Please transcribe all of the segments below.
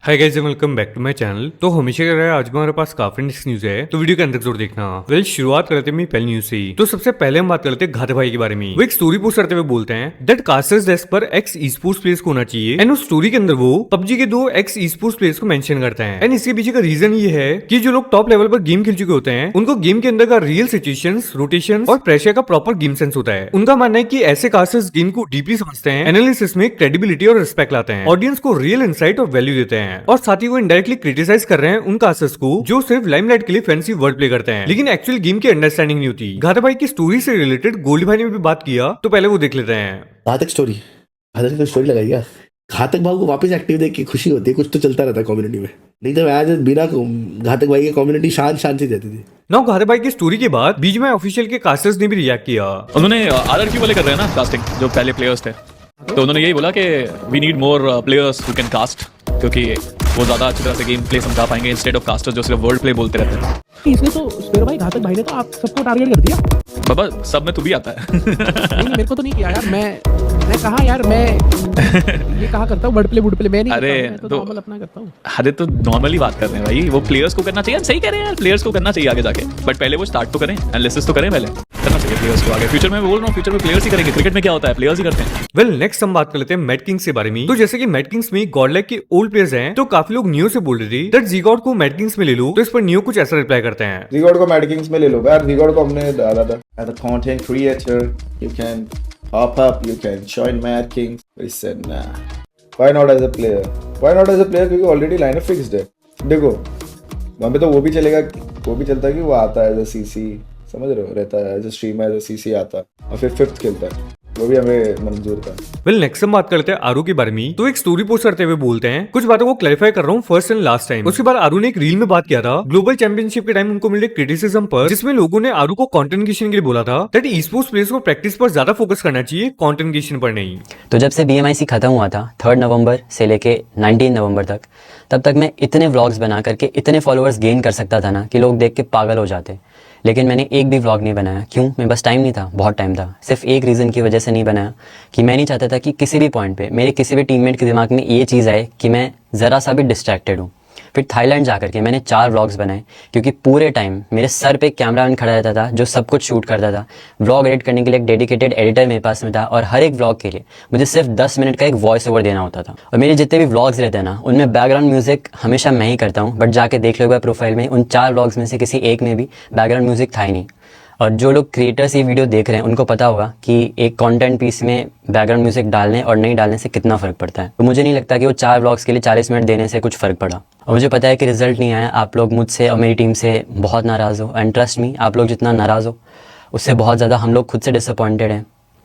Hi guys, welcome back to my channel. तो हमेशा कर रहा है, आज भी हमारे पास काफी न्यूज है, तो वीडियो के अंदर जरूर देखना। वेल, शुरुआत करते हैं पहली न्यूज से। तो सबसे पहले हम बात करते हैं घाटे भाई के बारे में। वो एक स्टोरी पोस्ट करते हुए बोलते हैं दैट कास्टर्स डेस्क पर एक्स ई स्पोर्ट्स प्लेयर्स को होना चाहिए, एंड उस स्टोरी के अंदर वो पबजी के 2 एक्स ई स्पोर्ट्स प्लेयर्स को मेंशन करते हैं। एंड इसके पीछे का रीजन ये है कि जो लोग टॉप लेवल पर गेम खेल चुके होते हैं, उनको गेम के अंदर का रियल सिचुएशंस, रोटेशन और प्रेशर का प्रॉपर गेम सेंस होता है। उनका मानना है कि ऐसे कास्टर्स गेम को डीपली समझते हैं, एनालिसिस में क्रेडिबिलिटी और रिस्पेक्ट लाते हैं, ऑडियंस को रियल इंसाइट और वैल्यू देते हैं, और साथ ही वो डायरेक्टली क्रिटिसाइज कर रहे हैं उन कास्टर्स को जो सिर्फ लाइमलाइट के लिए फैंसी वर्ड प्ले करते हैं, लेकिन एक्चुअल गेम की अंडरस्टैंडिंग नहीं होती। घाटा भाई की स्टोरी से रिलेटेड गोली भाई ने भी बात किया, तो पहले वो देख लेते हैं। घातक स्टोरी लगाई क्या? घातक भाई को वापस एक्टिव देख के खुशी होती है, कुछ तो चलता रहता है कम्युनिटी में। नहीं तो आज बिना घातक भाई की कम्युनिटी शांत से जाती थी। नौ घाटे भाई की स्टोरी के बाद बीच में ऑफिशियल के कास्टर्स ने भी रिएक्ट किया। उन्होंने आरआरक्यू वाले कर रहे हैं ना कास्टिंग, जो पहले प्लेयर्स थे, तो उन्होंने यही बोला कि we need more players who can cast, क्योंकि वो ज्यादा अच्छी तरह से गेम प्ले समझा पाएंगे इंस्टेड ऑफ कास्टर्स जो सिर्फ वर्ड प्ले बोलते रहते हैं। इसने तो स्पेरो भाई, घातक भाई ने तो आप सबको टारगेट कर दिया। बाबा सब में तू भी आता है। नहीं, मेरे को तो नहीं किया यार। मैं कहा यार, मैं ये कहा करता हूँ वर्ड प्ले मैं नहीं अरे करता हूँ, मैं तो नॉर्मल अपना करता हूँ। अरे तो नॉर्मली बात कर रहे हैं भाई, वो प्लेयर्स को करना चाहिए। हम सही कह रहे हैं यार, प्लेयर्स को करना चाहिए आगे जाके, बट पहले वो स्टार्ट तो करें, एनालिसिस तो करें, पहले करना चाहिए प्लेयर्स को आगे। फ्यूचर में बोल रहा हूँ, फ्यूचर में प्लेयर्स ही करेंगे। क्रिकेट में क्या होता है, प्लेयर्स ही करते हैं। वेल, नेक्स्ट हम बात कर लेते हैं मैड किंग्स के बारे में। तो जैसे कि मैड किंग्स में गॉडलाइक के ओल्ड प्लेयर्स हैं, तो काफी लोग नियो से बोल रहे थे दैट ज़ीगॉड को मैड किंग्स में ले लो, तो इस पर नियो कुछ ऐसा रिप्लाई करते हैं। ज़ीगॉड को मैड किंग्स में ले लो यार। ज़ीगॉड को हमने डाला था as a content creator, you can hop up, you can join Mad Kings. We said nah. Why not as a player? Why not as a player? क्योंकि ऑलरेडी लाइन फिक्स्ड है। देखो वहाँ पे तो वो भी चलेगा, वो भी चलता है कि वो आता है एज अ सीसी, समझ रहे हो, रहता है as a streamer, as a CC आता है और फिर फिफ्थ खेलता है, वो भी हमें मंजूर था। वेल, नेक्स्ट हम बात करते हैं आरू के बारे में। तो एक स्टोरी पोस्ट करते हुए बोलते हैं, कुछ बातों को क्लैरिफाई कर रहा हूँ फर्स्ट एंड लास्ट टाइम। उसके बाद आरू ने एक रील में बात किया था ग्लोबल चैंपियनशिप के टाइम उनको मिले क्रिटिसिज्म पर, जिसमें लोगों ने आरू को कंटेंट क्रिएशन के लिए बोला था दैट ई स्पोर्ट्स प्लेयर्स को प्रैक्टिस पर ज्यादा फोकस करना चाहिए, कंटेंट क्रिएशन पर नहीं। तो जब से BMIC खत्म हुआ था 3 नवंबर से लेके 19 नवंबर तक, तब तक मैं इतने व्लॉग्स बना करके इतने फॉलोअर्स गेन कर सकता था ना कि लोग देख के पागल हो जाते, लेकिन मैंने एक भी व्लॉग नहीं बनाया। क्यों? मेरे पास टाइम नहीं था, बहुत टाइम था। सिर्फ एक रीज़न की वजह से नहीं बनाया कि मैं नहीं चाहता था कि किसी भी पॉइंट पे मेरे किसी भी टीममेट के दिमाग में ये चीज़ आए कि मैं ज़रा सा भी डिस्ट्रैक्टेड हूँ। फिर थाईलैंड जा करके मैंने 4 व्लॉग्स बनाए, क्योंकि पूरे टाइम मेरे सर पे एक कैमरामैन खड़ा रहता था जो सब कुछ शूट करता था। व्लॉग एडिट करने के लिए एक डेडिकेटेड एडिटर मेरे पास में था, और हर एक व्लॉग के लिए मुझे सिर्फ 10 मिनट का एक वॉइस ओवर देना होता था। और मेरे जितने भी व्लॉग्स रहते हैं ना, उनमें बैकग्राउंड म्यूजिक हमेशा मैं ही करता हूँ, बट जाके देख लो प्रोफाइल में, उन 4 व्लॉग्स में से किसी एक में भी बैकग्राउंड म्यूजिक था ही नहीं। और जो लोग क्रिएटर्स ये वीडियो देख रहे हैं उनको पता होगा कि एक कंटेंट पीस में बैकग्राउंड म्यूजिक डालने और नहीं डालने से कितना फ़र्क पड़ता है। तो मुझे नहीं लगता कि वो 4 व्लॉग्स के लिए 40 मिनट देने से कुछ फ़र्क पड़ा। और मुझे पता है कि रिजल्ट नहीं आया, आप लोग मुझसे और मेरी टीम से बहुत नाराज़ हो, एंड ट्रस्ट मी, आप लोग जितना नाराज़ हो उससे बहुत ज़्यादा हम लोग खुद से डिसअपॉइंटेड हैं।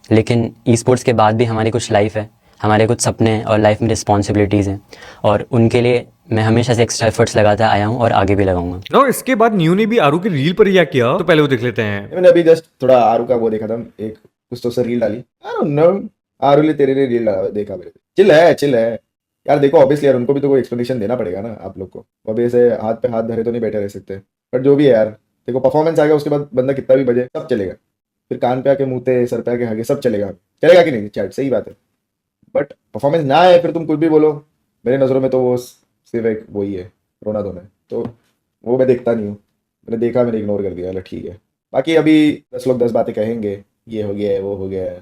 लेकिन ई स्पोर्ट्स के बाद भी हमारी कुछ लाइफ है, हमारे कुछ सपने हैं और लाइफ में रिस्पॉन्सिबिलिटीज़ हैं, और उनके लिए मैं हमेशा से एक्स्ट्रा एफर्ट्स लगाता आया हूँ और आगे भी लगाऊंगा। नो, इसके बाद नियो ने भी आरू की रील पर रिएक्ट किया, तो पहले वो देख लेते हैं। मैंने अभी जस्ट थोड़ा आरू का वो देखा था, एक कुछ तो रील डाली, आई डोंट नो, आरू ने तेरे लिए रील देखा मेरे, चिल है यार। देखो ऑब्वियसली यार उनको भी तो कोई एक्सप्लेनेशन देना पड़ेगा ना आप लोग को, वो भी ऐसे हाथ पे हाथ धरे तो नहीं बैठे रह सकते। बट जो भी है यार, देखो परफॉर्मेंस आ गया, उसके बाद बंदा कितना भी बजे सब चलेगा, फिर कान पे आके मुँहते, सर पे आके आगे सब चलेगा कि नहीं? चैट सही बात है, बट परफॉर्मेंस ना आए फिर तुम कुछ भी बोलो, मेरे नज़रों में तो वो सिर्फ एक वही है, रोना धोना है। तो वो मैं देखता नहीं हूँ, मैंने देखा, मैंने इग्नोर कर दिया, ठीक है। बाकी अभी 10 लोग 10 बातें कहेंगे, ये हो गया है, वो हो गया है,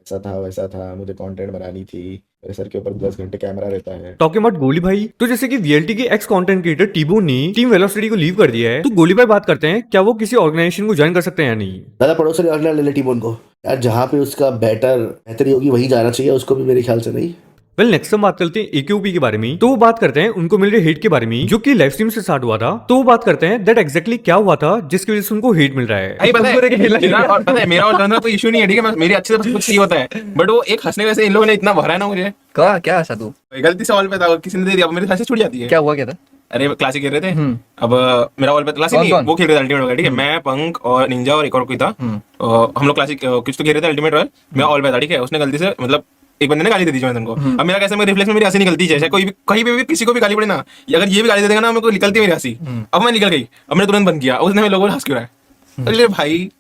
ऐसा था वैसा था, मुझे कंटेंट बनानी थी, मेरे सर के ऊपर 10 घंटे कैमरा रहता है। टॉकिंग अबाउट गोली भाई, तो जैसे कि VLT के एक्स कंटेंट क्रिएटर टीबोन ने टीम वेलोसिटी को लीव कर दिया है, तो गोली भाई बात करते हैं क्या वो किसी ऑर्गेनाइजेशन को ज्वाइन कर सकते हैं या नहीं। दादा पड़ोसी ले ले टीम उनको यार, जहाँ पे उसका बेहतरी होगी वही जाना चाहिए उसको भी, मेरे ख्याल से नहीं। वेल, नेक्स्ट हम बात करते हैं AKOP के बारे में। तो वो बात करते हैं उनको मिल रहे हेट के बारे में, जो कि लाइव स्ट्रीम से स्टार्ट हुआ था। तो वो बात करते हैं दैट एग्जैक्टली क्या हुआ था जिसकी वजह से उनको हेट मिल रहा है। पता है मेरा और रंजना कोई इशू नहीं है, ठीक है, मेरी अच्छी तरह कुछ सही होता है, बट वो एक हंसने वैसे इन लोगों ने इतना भरा है ना मुझे। क्या ऐसा तू गलती से ऑल पे था, किसी ने दे दिया, मेरे हंसी छूट जाती है। क्या हुआ, क्या था? अरे क्लासिक खेल रहे थे, अब मेरा ऑल पे क्लासिक नहीं, वो खेल रहे थे अल्टीमेट रॉयल, ठीक है, मैं पंक और निंजा और एक और कोई था, हम लोग क्लासिक कुछ तो खेल रहे थे अल्टीमेट रॉयल, मैं ऑल पे था, ठीक है। उसने गलती से मतलब एक बंदे ने गाली दे दी जोनाथन को। अब मेरा कैसे, मेरे रिफ्लेक्स में मेरी हंसी निकलती है, कोई भी कहीं पे भी किसी को भी गाली पड़े ना, अगर ये भी गाली दे देगा ना, मेरे को निकलती है मेरी हंसी। अब मैं निकल गई, अब मैंने तुरंत बंद किया, उसने लोगों ने हंस क्यों रहा है। अरे भाई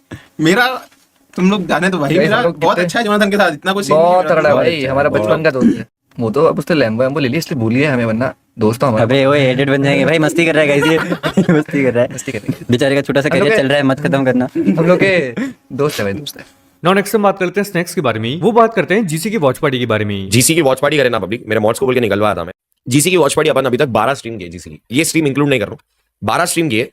मेरा, तुम लोग जाने तो भाई, मेरा बहुत अच्छा है जोनाथन के साथ, इतना कुछ बहुत तगड़ा भाई, हमारा बचपन का दोस्त है। वो तो अब उसने लैम्बो वैम्बो ले लिया इसलिए भूल गया हमें, वरना दोस्त हमारा। अबे वो एडिट बन जाएंगे भाई, मस्ती कर रहा है गाइस ये मस्ती कर रहा है, मस्ती करेंगे, बेचारे का छोटा सा करियर चल रहा है, मत खत्म करना। हम लोग के दोस्त है भाई, दोस्त है। नाउ नेक्स्ट हम बात करते हैं स्नैक्स के बारे में। वो बात करते हैं जीसी की वॉच पार्टी के बारे में। जीसी की वॉच पार्टी करे ना पब्लिक, मेरे मॉड्स को बोल के निकलवाया था मैं। जीसी की वॉच पार्टी अपन अभी तक 12 स्ट्रीम किए जीसी की, ये स्ट्रीम इंक्लूड नहीं कर रहा हूँ, 12 स्ट्रीम किए।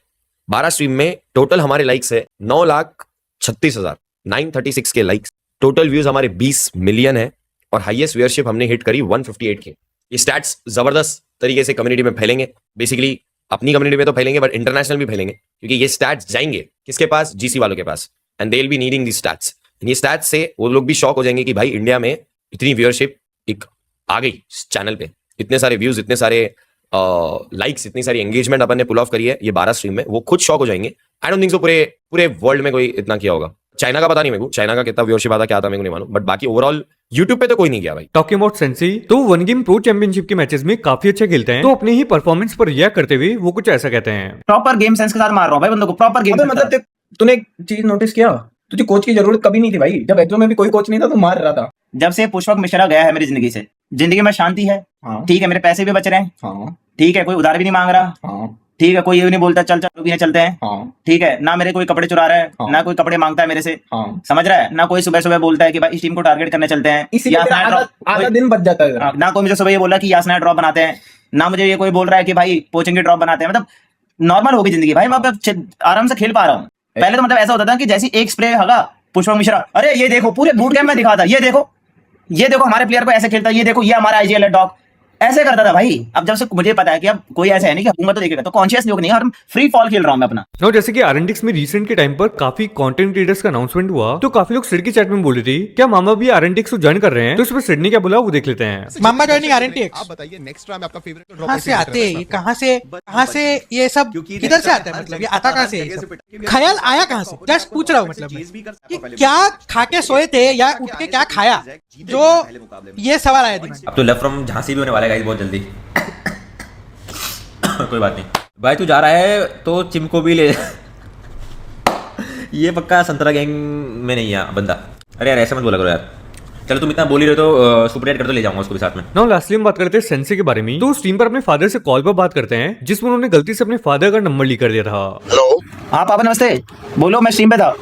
12 स्ट्रीम में टोटल हमारे लाइक्स है 9,36,936 के लाइक्स। टोटल व्यूज हमारे 20 मिलियन है और हाईएस्ट व्यूअरशिप हमने हिट करी 158 के। ये स्टैट्स जबरदस्त तरीके से कम्युनिटी में फैलेंगे, बेसिकली अपनी कम्युनिटी में तो फैलेंगे बट इंटरनेशनल भी फैलेंगे, क्योंकि ये स्टैट्स जाएंगे किसके पास, जीसी वालों के पास, and they will be needing the stats. ये स्टैट्स से वो लोग भी शॉक हो जाएंगे कि भाई इंडिया में इतनी व्यूअरशिप एक आ गई चैनल पे, इतने सारे व्यूज, इतने सारे लाइक्स, इतनी सारी एंगेजमेंट अपन ने पुल ऑफ करी है ये 12 स्ट्रीम में। वो खुद शॉक हो जाएंगे। आई डोंट थिंक सो पूरे वर्ल्ड में कोई इतना किया होगा। चाइना का पता नहीं मेरे को, चाइना का कितना व्यूअरशिप आता क्या आता मेरे को नहीं मालूम, बट बाकी ओवरऑल यूट्यूब पे तो कोई नहीं किया भाई। टॉकिंग अबाउट सेंसी, तो वन गेम प्रो चैंपियनशिप के मैचेस में काफी अच्छा खेलते हैं, तो अपने ही परफॉर्मेंस पर रिएक्ट करते हुए वो कुछ ऐसा कहते हैं। प्रॉपर गेम सेंस के साथ मार रहा हूँ भाई बंदों को, प्रॉपर गेम। मतलब तूने एक चीज नोटिस किया, तुझे कोच की जरूरत कभी नहीं थी भाई। जब एग्जाम में भी कोई कोच नहीं था तो मार रहा था। जब से पुष्पक मिश्रा गया है मेरी जिंदगी से, जिंदगी में शांति है। हाँ। ठीक है, मेरे पैसे भी बच रहे हैं। हाँ। ठीक है, कोई उधार भी नहीं मांग रहा। हाँ। ठीक है, कोई ये भी नहीं बोलता चल चल भी चलते हैं। हाँ। ठीक है, ना मेरे कोई कपड़े चुरा रहा है। हाँ। ना कोई कपड़े मांगता है मेरे से। हाँ। समझ रहा है, ना कोई सुबह सुबह बोलता है कि भाई इस टीम को टारगेट करने चलते हैं, इसीलिए तेरा आधा दिन बच जाता है। ना कोई मुझे सुबह ये बोल रहा है कि यासना ड्रॉप बनाते हैं, ना मुझे ये कोई बोल रहा है कि भाई कोचिंग के ड्रॉप बनाते हैं। मतलब नॉर्मल होगी जिंदगी भाई, मैं अब आराम से खेल पा रहा हूँ। पहले तो मतलब ऐसा होता था कि जैसे एक स्प्रे होगा पुष्पक मिश्रा, अरे ये देखो पूरे बूट कैंप में दिखाता, ये देखो हमारे प्लेयर को ऐसे खेलता है, ये देखो ये हमारा आईजीएल है डॉग, ऐसे करता था भाई। अब जब से मुझे पता है कि अब कोई ऐसा है नहीं कि हकूमत तो देखेगा, तो कॉन्शियस लोग नहीं, और फ्री फॉल खेल रहा हूं मैं अपना। नो जैसे कि आरएनडिक्स में रिसेंट के टाइम पर काफी कंटेंट क्रिएटर्स का अनाउंसमेंट हुआ, तो काफी लोग सिड की चैट में बोल रहे थे क्या मामा भी आरएनडिक्स को ज्वाइन कर रहे हैं, तो इस पर सिड ने क्या बोला वो देख लेते हैं। मामा ज्वाइनिंग आरएनटीएक्स, आप बताइए नेक्स्ट टाइम आपका फेवरेट कहां से आते हैं ये, कहां से ये सब किधर से आता है, मतलब ये आता कहां से है, ख्याल आया कहां से, जस्ट पूछ रहा हूँ। मतलब कि क्या खा के सोए थे या उठ के क्या खाया, जो ये सवाल आया दिमाग। अब तो लेफ्ट फ्रॉम झांसी भी होने वाला है गाइस बहुत जल्दी। कोई बात नहीं भाई, तू जा रहा है तो चिमको भी ले ये पक्का संतरा गैंग में नहीं है बंदा। अरे यार ऐसा मत बोला करो यार। चलो तुम इतना बोल ही रहे हो तो सुपर कर तो ले जाऊंगा उसको भी साथ में। नाउ लास्टली हम बात करते हैं सेंसे के बारे में। तो उस टीम पर अपने फादर से कॉल पर बात करते हैं जिसमें उन्होंने गलती से अपने फादर का नंबर लीक कर दिया था। हेलो, हाँ पापा नमस्ते, बोलो मैं स्ट्रीम पे था।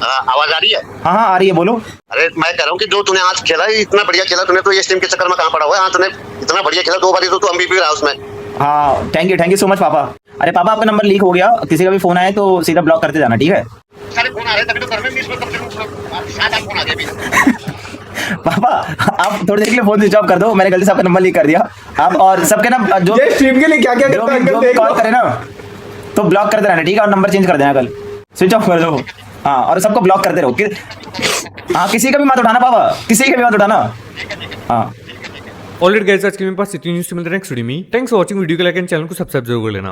आवाज आ रही है? हाँ आ रही है, बोलो। अरे मैं कह रहा हूँ कि जो तूने आज खेला इतना बढ़िया खेला, तूने तो ये टीम के चक्कर में कहाँ पड़ा हुआ है? हाँ तूने इतना बढ़िया खेला, 2 बार तो तू MVP रहा उसमें। हाँ थैंक यू सो मच पापा। अरे पापा आपका नंबर लीक हो गया, किसी का भी फोन आए तो सीधा ब्लॉक करते जाना, ठीक है? सारे फोन आ रहे तभी तो घर में भी इसमें कम से कम 7-8 फोन आ गए भी। पापा आप थोड़ी देर के लिए फोन स्विच ऑफ कर दो, मैंने गलती से आपका नंबर लीक कर दिया। आप और सबके ना जो स्ट्रीम के लिए क्या क्या जो भी कॉल करे ना तो ब्लॉक करते रहना, ठीक है? और नंबर चेंज कर देना, कल स्विच ऑफ कर दो। हाँ और सबको ब्लॉक करते रहो। हाँ किसी का भी मत उठाना पापा, किसी का भी मत उठाना। हाँ ऑलरेडी गाइस आज के मेरे पास इतनी न्यूज़ मिल रहा है नेक्स्ट वीडियो में। थैंक्स फॉर वाचिंग, वीडियो को लाइक एंड चैनल को सब्सक्राइब जरूर कर लेना।